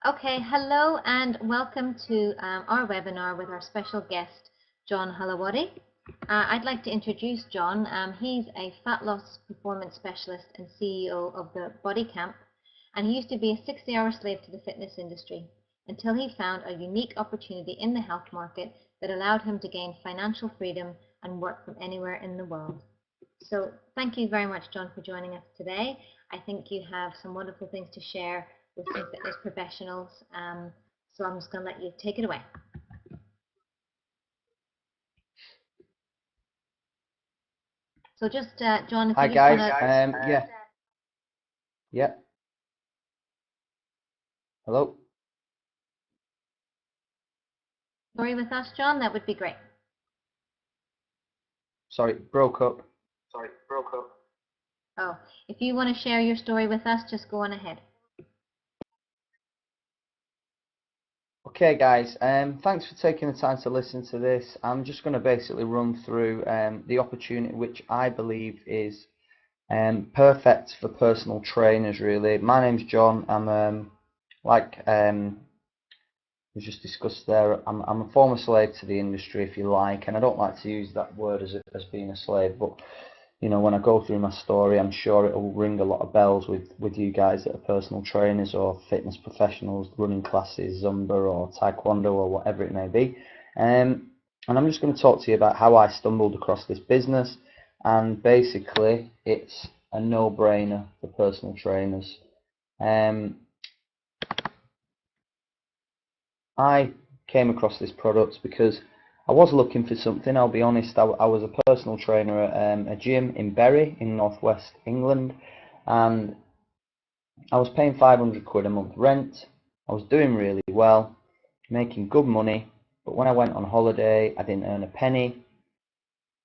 Okay, hello and welcome to our webinar with our special guest, John Holowaty. I'd like to introduce John. He's a fat loss performance specialist and CEO of the Body Camp, and he used to be a 60-hour slave to the fitness industry until he found a unique opportunity in the health market that allowed him to gain financial freedom and work from anywhere in the world. So thank you very much, John, for joining us today. I think you have some wonderful things to share with some fitness professionals. So I'm just going to let you take it away. So just, John, if Hi you guys. just Yeah. Hello. story with us, John, that would be great. Sorry, broke up. Oh, if you want to share your story with us, just go on ahead. Okay guys, thanks for taking the time to listen to this. I'm just going to basically run through the opportunity which I believe is perfect for personal trainers really. My name's John. I'm we just discussed there, I'm a former slave to the industry, if you like, and I don't like to use that word as being a slave, but you know, when I go through my story, I'm sure it will ring a lot of bells with you guys that are personal trainers or fitness professionals, running classes, Zumba or Taekwondo or whatever it may be. And I'm just going to talk to you about how I stumbled across this business, and basically it's a no-brainer for personal trainers. I came across this product because I was looking for something. I'll be honest, I was a personal trainer at a gym in Bury in northwest England, and I was paying 500 quid a month rent. I was doing really well, making good money, but when I went on holiday I didn't earn a penny.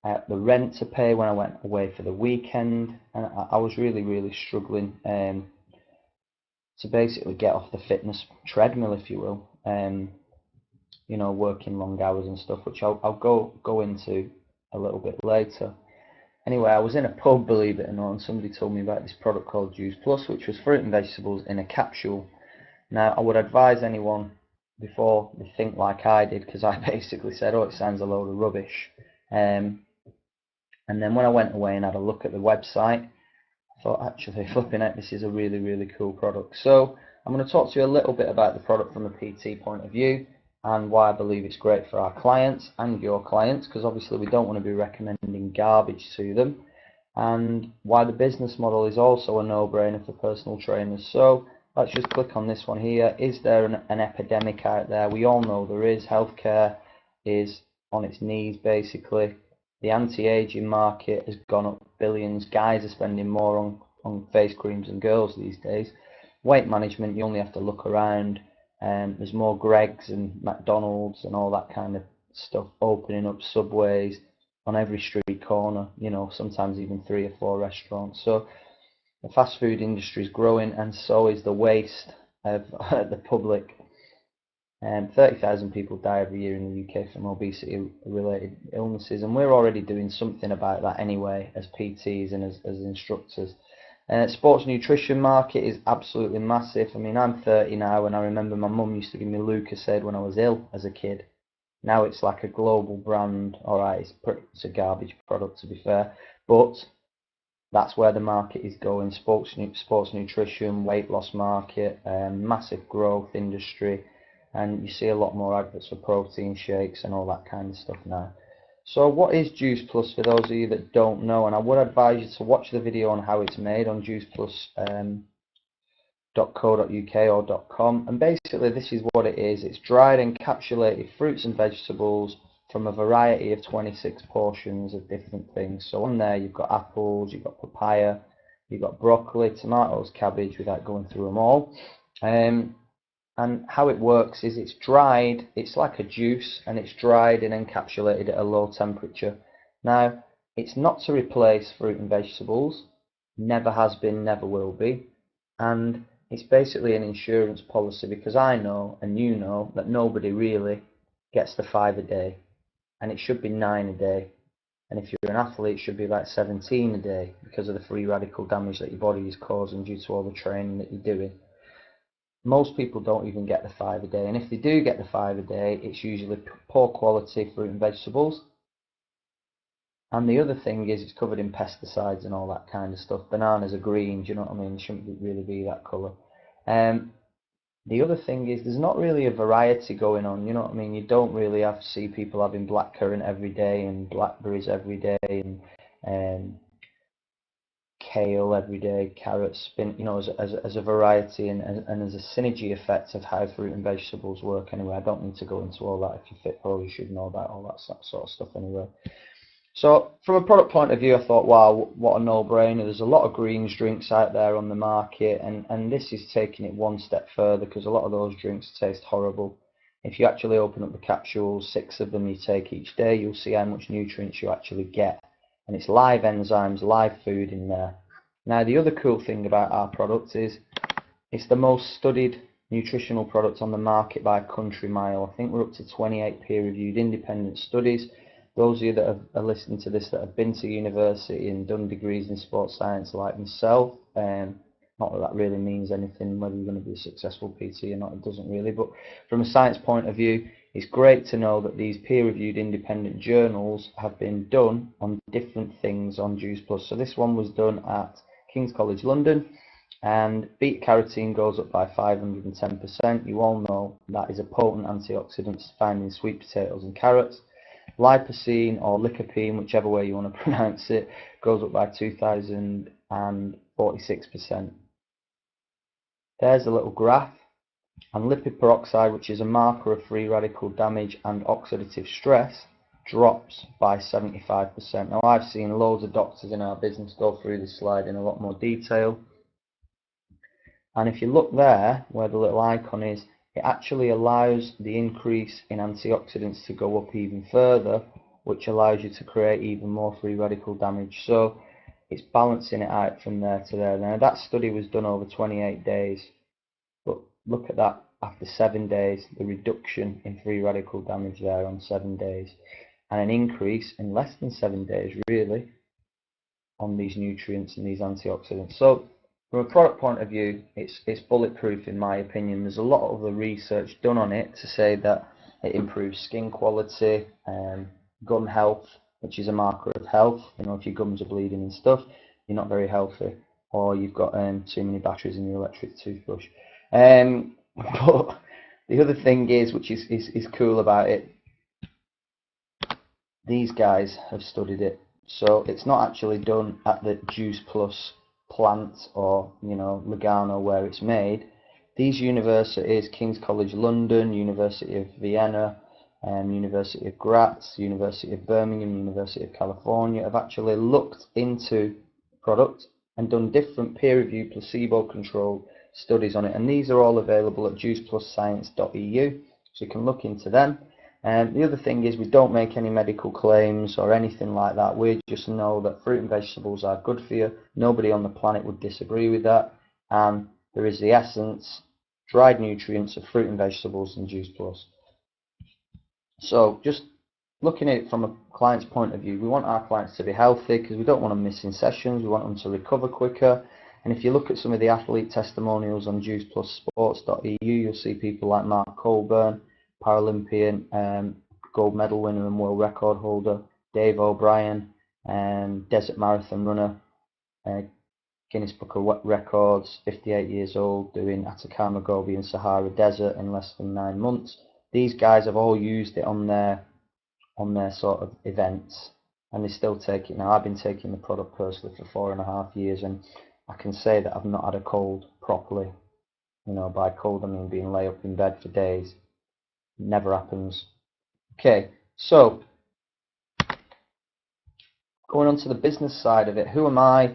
I had the rent to pay when I went away for the weekend, and I was really struggling to basically get off the fitness treadmill, if you will. You know, working long hours and stuff, which I'll go into a little bit later. Anyway, I was in a pub, believe it or not, and somebody told me about this product called Juiceplus, which was fruit and vegetables in a capsule. Now, I would advise anyone before they think like I did, because I basically said, oh, it sounds a load of rubbish. And then when I went away and had a look at the website, I thought, actually, flipping it, this is a really cool product. So I'm going to talk to you a little bit about the product from a PT point of view, and why I believe it's great for our clients and your clients, because obviously we don't want to be recommending garbage to them, and why the business model is also a no-brainer for personal trainers. So let's just click on this one here. Is there an epidemic out there? We all know there is. Healthcare is on its knees basically. The anti-aging market has gone up billions. Guys are spending more on face creams than girls these days. Weight management, you only have to look around. There's more Greggs and McDonald's and all that kind of stuff opening up, Subways on every street corner, you know, sometimes even 3 or 4 restaurants. So the fast food industry is growing, and so is the waste of the public. 30,000 people die every year in the UK from obesity-related illnesses, and we're already doing something about that anyway as PTs and as instructors. Sports nutrition market is absolutely massive. I mean, I'm 30 now, and I remember my mum used to give me Lucozade when I was ill as a kid. Now it's like a global brand. Alright, it's a garbage product to be fair, but that's where the market is going. Sports nutrition, weight loss market, massive growth industry, and you see a lot more adverts for protein shakes and all that kind of stuff now. So what is Juiceplus for those of you that don't know? And I would advise you to watch the video on how it's made on juiceplus.co.uk or .com, and basically this is what it is. It's dried encapsulated fruits and vegetables from a variety of 26 portions of different things. So on there you've got apples, you've got papaya, you've got broccoli, tomatoes, cabbage, without going through them all. And how it works is it's dried, it's like a juice, and it's dried and encapsulated at a low temperature. Now, it's not to replace fruit and vegetables, never has been, never will be, and it's basically an insurance policy, because I know, and you know, that nobody really gets the 5 a day, and it should be 9 a day. And if you're an athlete, it should be about 17 a day, because of the free radical damage that your body is causing due to all the training that you're doing. most people don't even get the 5 a day, and if they do get the 5 a day, it's usually poor quality fruit and vegetables. And the other thing is it's covered in pesticides and all that kind of stuff. Bananas are green, do you know what I mean? They shouldn't really be that colour. The other thing is there's not really a variety going on, you know what I mean? You don't really have to see people having blackcurrant every day and blackberries every day and um, kale every day, carrots, spin, you know, as a variety and as a synergy effect of how fruit and vegetables work anyway. I don't need to go into all that. If you're fit pro, you should know about all that sort of stuff anyway. So from a product point of view, I thought, wow, what a no-brainer. There's a lot of greens drinks out there on the market, and this is taking it one step further because a lot of those drinks taste horrible. If you actually open up the capsules, 6 of them you take each day, you'll see how much nutrients you actually get. And it's live enzymes, live food in there. Now, the other cool thing about our product is it's the most studied nutritional product on the market by a country mile. I think we're up to 28 peer-reviewed independent studies. Those of you that are listening to this that have been to university and done degrees in sports science like myself, not that that really means anything whether you're going to be a successful PT or not, it doesn't really, but from a science point of view, it's great to know that these peer-reviewed independent journals have been done on different things on Juiceplus. So this one was done at King's College London, and beta-carotene goes up by 510%. You all know that is a potent antioxidant found in sweet potatoes and carrots. Lipocene or lycopene, whichever way you want to pronounce it, goes up by 2046%. There's a little graph. And lipid peroxide, which is a marker of free radical damage and oxidative stress, drops by 75%. Now, I've seen loads of doctors in our business go through this slide in a lot more detail. And if you look there, where the little icon is, it actually allows the increase in antioxidants to go up even further, which allows you to create even more free radical damage. So it's balancing it out from there to there. Now, that study was done over 28 days. But look at that, after 7 days, the reduction in free radical damage there on 7 days, and an increase in less than 7 days, really, on these nutrients and these antioxidants. So, from a product point of view, it's bulletproof in my opinion. There's a lot of the research done on it to say that it improves skin quality, gum health, which is a marker of health. You know, if your gums are bleeding and stuff, you're not very healthy, or you've got too many batteries in your electric toothbrush. But the other thing is, which is cool about it, these guys have studied it. So it's not actually done at the Juiceplus plant or, you know, Lugano where it's made. These universities, King's College London, University of Vienna, University of Graz, University of Birmingham, University of California, have actually looked into the product and done different peer-reviewed placebo-controlled studies on it, and these are all available at juiceplusscience.eu, so you can look into them. And the other thing is, we don't make any medical claims or anything like that. We just know that fruit and vegetables are good for you. Nobody on the planet would disagree with that, and there is the essence, dried nutrients of fruit and vegetables in Juiceplus. So just looking at it from a client's point of view, we want our clients to be healthy because we don't want them missing sessions. We want them to recover quicker. And if you look at some of the athlete testimonials on juiceplussports.eu, you'll see people like Mark Colburn, Paralympian, gold medal winner and world record holder, Dave O'Brien, desert marathon runner, Guinness Book of Records, 58 years old, doing Atacama Gobi and Sahara Desert in less than 9 months. These guys have all used it on their sort of events, and they still take it now. I've been taking the product personally for 4.5 years, and I can say that I've not had a cold properly. You know, by cold I mean being laid up in bed for days. It never happens. Okay, so going on to the business side of it, who am I?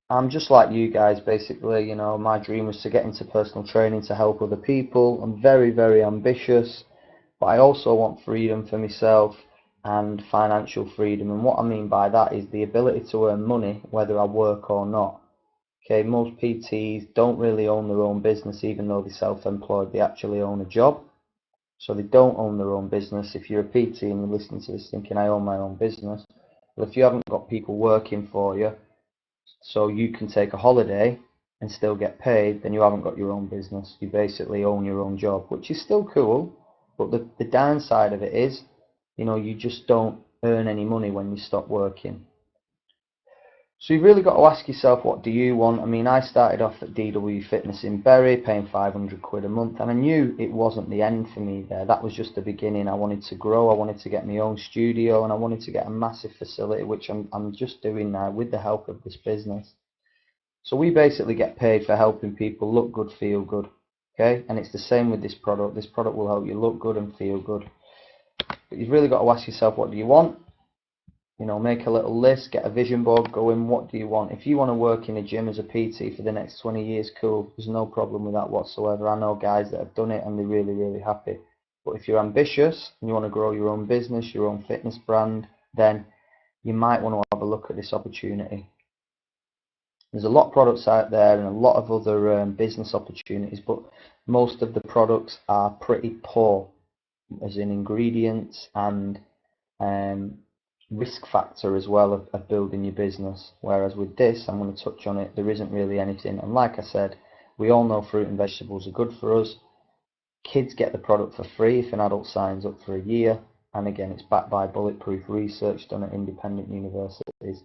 I'm just like you guys, basically. You know, my dream was to get into personal training to help other people. I'm very, very ambitious, but I also want freedom for myself and financial freedom. And what I mean by that is the ability to earn money whether I work or not. Okay, most PTs don't really own their own business, even though they're self-employed. They actually own a job. So they don't own their own business. If you're a PT and you're listening to this thinking, I own my own business, well, if you haven't got people working for you, so you can take a holiday and still get paid, then you haven't got your own business. You basically own your own job, which is still cool, but the downside of it is, you just don't earn any money when you stop working. So you've really got to ask yourself, what do you want? I mean, I started off at DW Fitness in Bury, paying 500 quid a month, and I knew it wasn't the end for me there. That was just the beginning. I wanted to grow, I wanted to get my own studio, and I wanted to get a massive facility, which I'm just doing now with the help of this business. So we basically get paid for helping people look good, feel good, okay? And it's the same with this product. This product will help you look good and feel good. But you've really got to ask yourself, what do you want? Make a little list, get a vision board going. What do you want? If you want to work in a gym as a PT for the next 20 years, cool. There's no problem with that whatsoever. I know guys that have done it and they're really, really happy. But if you're ambitious and you want to grow your own business, your own fitness brand, then you might want to have a look at this opportunity. There's a lot of products out there and a lot of other business opportunities, but most of the products are pretty poor, as in ingredients and risk factor as well of building your business. Whereas with this, I'm going to touch on it, there isn't really anything. And like I said, we all know fruit and vegetables are good for us. Kids get the product for free if an adult signs up for a year. And again, it's backed by bulletproof research done at independent universities.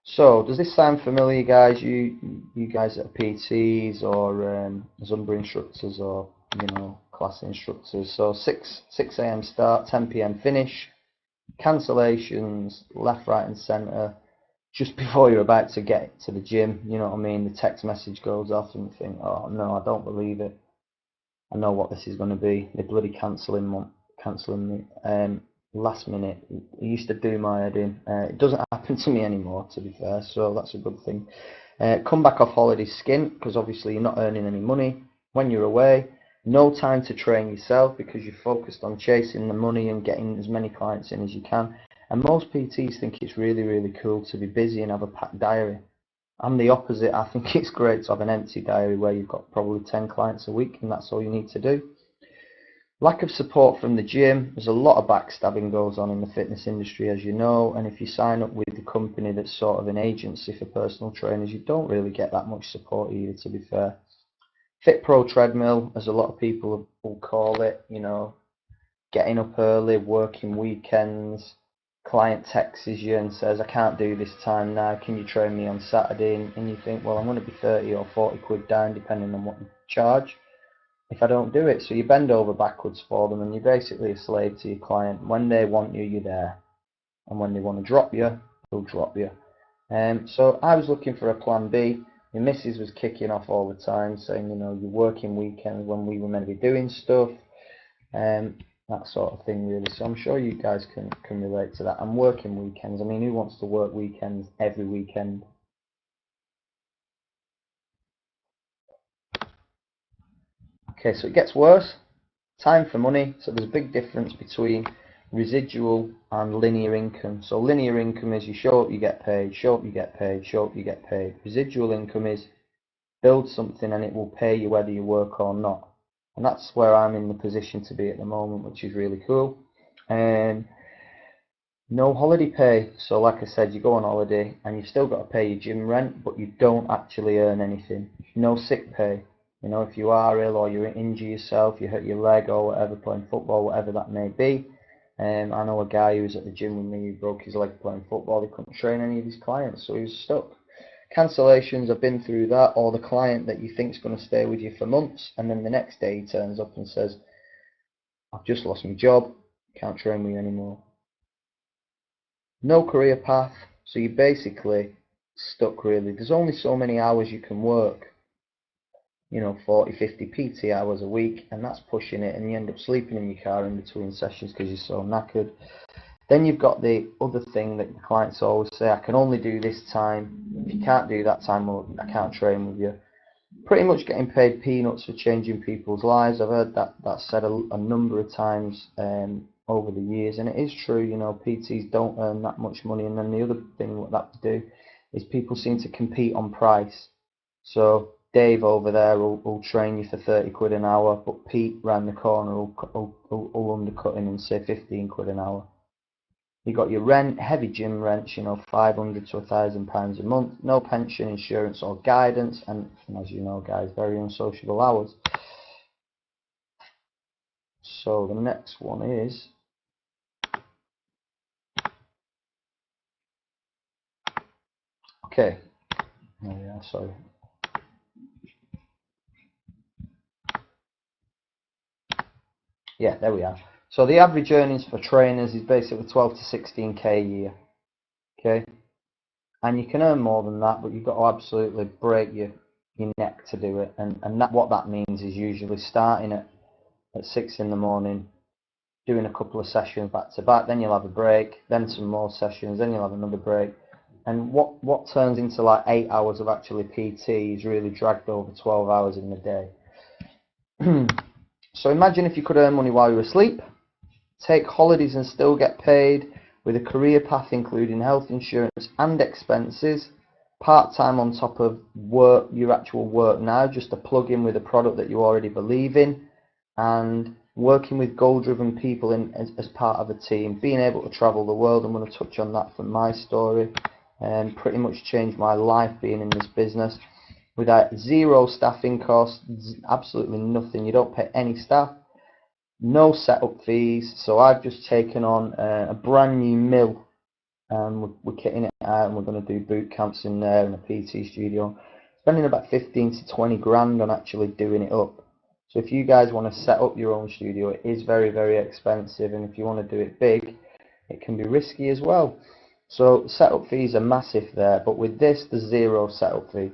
So, does this sound familiar, guys? You guys that are PTs or Zumba instructors or class instructors. So 6 a.m. start, 10 p.m. finish. Cancellations left, right, and centre. Just before you're about to get to the gym, you know what I mean? The text message goes off, and you think, "Oh no, I don't believe it. I know what this is going to be. They're bloody cancelling me." Last minute, it used to do my head in. It doesn't happen to me anymore, to be fair, so that's a good thing. Come back off holiday skint, because obviously you're not earning any money when you're away. No time to train yourself because you're focused on chasing the money and getting as many clients in as you can. And most PTs think it's really, really cool to be busy and have a packed diary. I'm the opposite. I think it's great to have an empty diary where you've got probably 10 clients a week and that's all you need to do. Lack of support from the gym. There's a lot of backstabbing goes on in the fitness industry, as you know, and if you sign up with a company that's sort of an agency for personal trainers, you don't really get that much support either, to be fair. Fit Pro treadmill, as a lot of people will call it, getting up early, working weekends. Client texts you and says, "I can't do this time now, can you train me on Saturday?" And you think, well, I'm going to be 30 or 40 quid down depending on what you charge if I don't do it. So you bend over backwards for them and you're basically a slave to your client. When they want you, you're there, and when they want to drop you, they'll drop you. So I was looking for a plan B. My missus was kicking off all the time saying, you're working weekends when we were meant to be doing stuff, that sort of thing really. So I'm sure you guys can relate to that. I'm working weekends. I mean, who wants to work weekends every weekend? Okay, so it gets worse. Time for money. So there's a big difference between residual and linear income. So linear income is you show up, you get paid, show up, you get paid, show up, you get paid. Residual income is build something and it will pay you whether you work or not. And that's where I'm in the position to be at the moment, which is really cool. No holiday pay. So like I said, you go on holiday and you've still got to pay your gym rent, but you don't actually earn anything. No sick pay. If you are ill or you injure yourself, you hurt your leg or whatever, playing football, whatever that may be. I know a guy who was at the gym with me who broke his leg playing football. He couldn't train any of his clients, so he was stuck. Cancellations, I've been through that, or the client that you think is going to stay with you for months, and then the next day he turns up and says, "I've just lost my job, can't train with you anymore." No career path, so you're basically stuck really. There's only so many hours you can work. 40, 50 PT hours a week, and that's pushing it, and you end up sleeping in your car in between sessions because you're so knackered. Then you've got the other thing that the clients always say, "I can only do this time. If you can't do that time, well, I can't train with you." Pretty much getting paid peanuts for changing people's lives. I've heard that said a number of times over the years, and it is true. PTs don't earn that much money, and then the other thing what that to do is people seem to compete on price. So Dave over there will train you for 30 quid an hour, but Pete round the corner will undercut him and say 15 quid an hour. You got your rent, heavy gym rents, you know, £500 to £1,000 a month, no pension, insurance or guidance, and as you know guys, very unsociable hours. So the next one is, okay, oh yeah, sorry. Yeah, there we are. So the average earnings for trainers is basically 12 to 16k a year. Okay, and you can earn more than that, but you've got to absolutely break your neck to do it. And what that means is usually starting at 6 in the morning, doing a couple of sessions back to back, then you'll have a break, then some more sessions, then you'll have another break. And what turns into like 8 hours of actually PT is really dragged over 12 hours in the day. So imagine if you could earn money while you're asleep, take holidays and still get paid, with a career path including health insurance and expenses, part-time on top of work, your actual work now, just a plug-in with a product that you already believe in, and working with goal-driven people as part of a team, being able to travel the world. I'm going to touch on that from my story, and pretty much changed my life being in this business. Without zero staffing costs, absolutely nothing. You don't pay any staff, no setup fees. So I've just taken on a brand new mill, and we're kitting it out, and we're going to do boot camps in there and a PT studio, spending about 15 to 20 grand on actually doing it up. So if you guys want to set up your own studio, it is very, very expensive, and if you want to do it big, it can be risky as well. So setup fees are massive there, but with this, there's zero setup fee.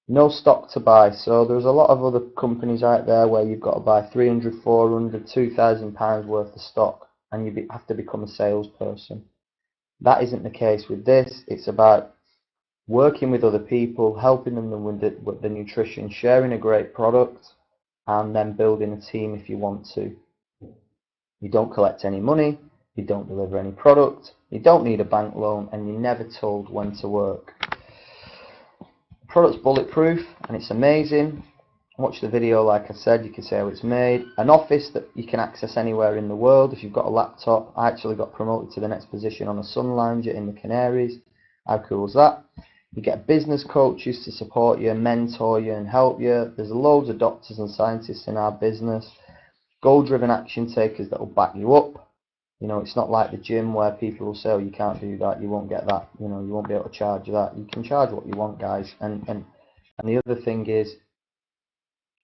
No stock to buy. So there's a lot of other companies out there where you've got to buy 300, 400, 2,000 pounds worth of stock, and you have to become a salesperson. That isn't the case with this. It's about working with other people, helping them with the nutrition, sharing a great product, and then building a team if you want to. You don't collect any money, you don't deliver any product, you don't need a bank loan, and you're never told when to work. The product's bulletproof and it's amazing. Watch the video, like I said, you can see how it's made. An office that you can access anywhere in the world if you've got a laptop. I actually got promoted to the next position on a sun lounger in the Canaries. How cool is that? You get business coaches to support you, mentor you and help you. There's loads of doctors and scientists in our business. Goal-driven action takers that will back you up. You know, it's not like the gym where people will say, oh, you can't do that, you won't get that, you know, you won't be able to charge that. You can charge what you want, guys. And the other thing is,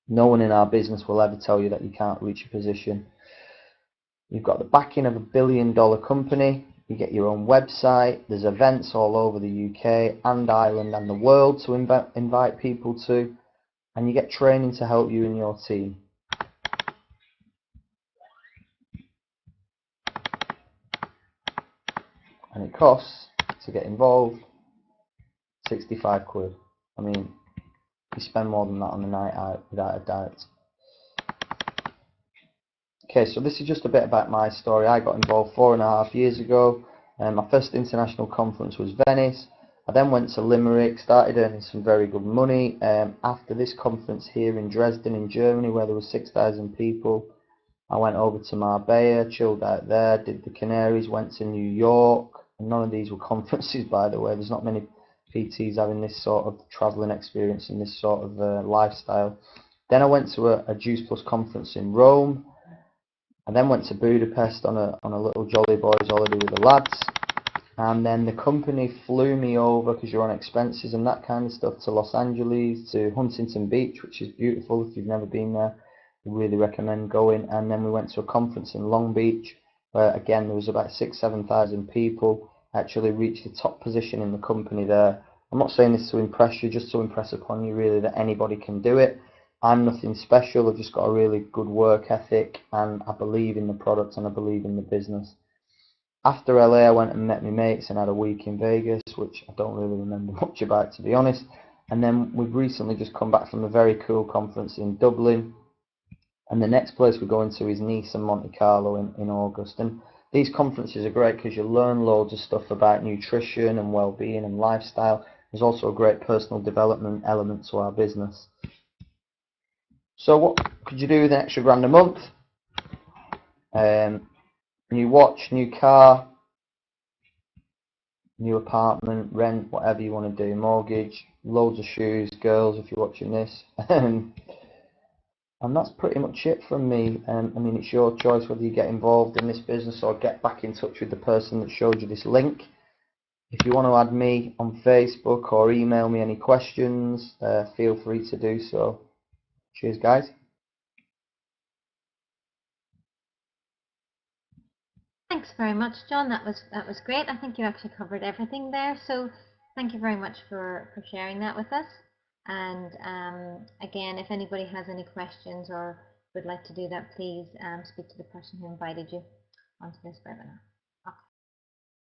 no one in our business will ever tell you that you can't reach a position. You've got the backing of a billion-dollar company. You get your own website. There's events all over the UK and Ireland and the world to invite people to. And you get training to help you and your team. And it costs, to get involved, 65 quid. I mean, you spend more than that on a night out without a doubt. Okay, so this is just a bit about my story. I got involved 4.5 years ago. My first international conference was Venice. I then went to Limerick, started earning some very good money. After this conference here in Dresden in Germany, where there were 6,000 people, I went over to Marbella, chilled out there, did the Canaries, went to New York. And none of these were conferences, by the way. There's not many PTs having this sort of travelling experience and this sort of lifestyle. Then I went to a Juiceplus conference in Rome. I then went to Budapest on a little jolly boys holiday with the lads. And then the company flew me over, because you're on expenses and that kind of stuff, to Los Angeles, to Huntington Beach, which is beautiful. If you've never been there, I really recommend going. And then we went to a conference in Long Beach, where again there was about 6,000-7,000 people. I actually reached the top position in the company there. I'm not saying this to impress you, just to impress upon you really that anybody can do it. I'm nothing special, I've just got a really good work ethic, and I believe in the product and I believe in the business. After LA, I went and met my mates and had a week in Vegas, which I don't really remember much about, to be honest. And then we've recently just come back from a very cool conference in Dublin. And the next place we're going to is Nice and Monte Carlo in August. And these conferences are great because you learn loads of stuff about nutrition and well-being and lifestyle. There's also a great personal development element to our business. So what could you do with an extra grand a month? New watch, new car, new apartment, rent, whatever you want to do, mortgage, loads of shoes, girls if you're watching this. And that's pretty much it from me. I mean, it's your choice whether you get involved in this business or get back in touch with the person that showed you this link. If you want to add me on Facebook or email me any questions, feel free to do so. Cheers, guys. Thanks very much, John. That was great. I think you actually covered everything there. So thank you very much for sharing that with us. And again, if anybody has any questions or would like to do that, please speak to the person who invited you onto this webinar.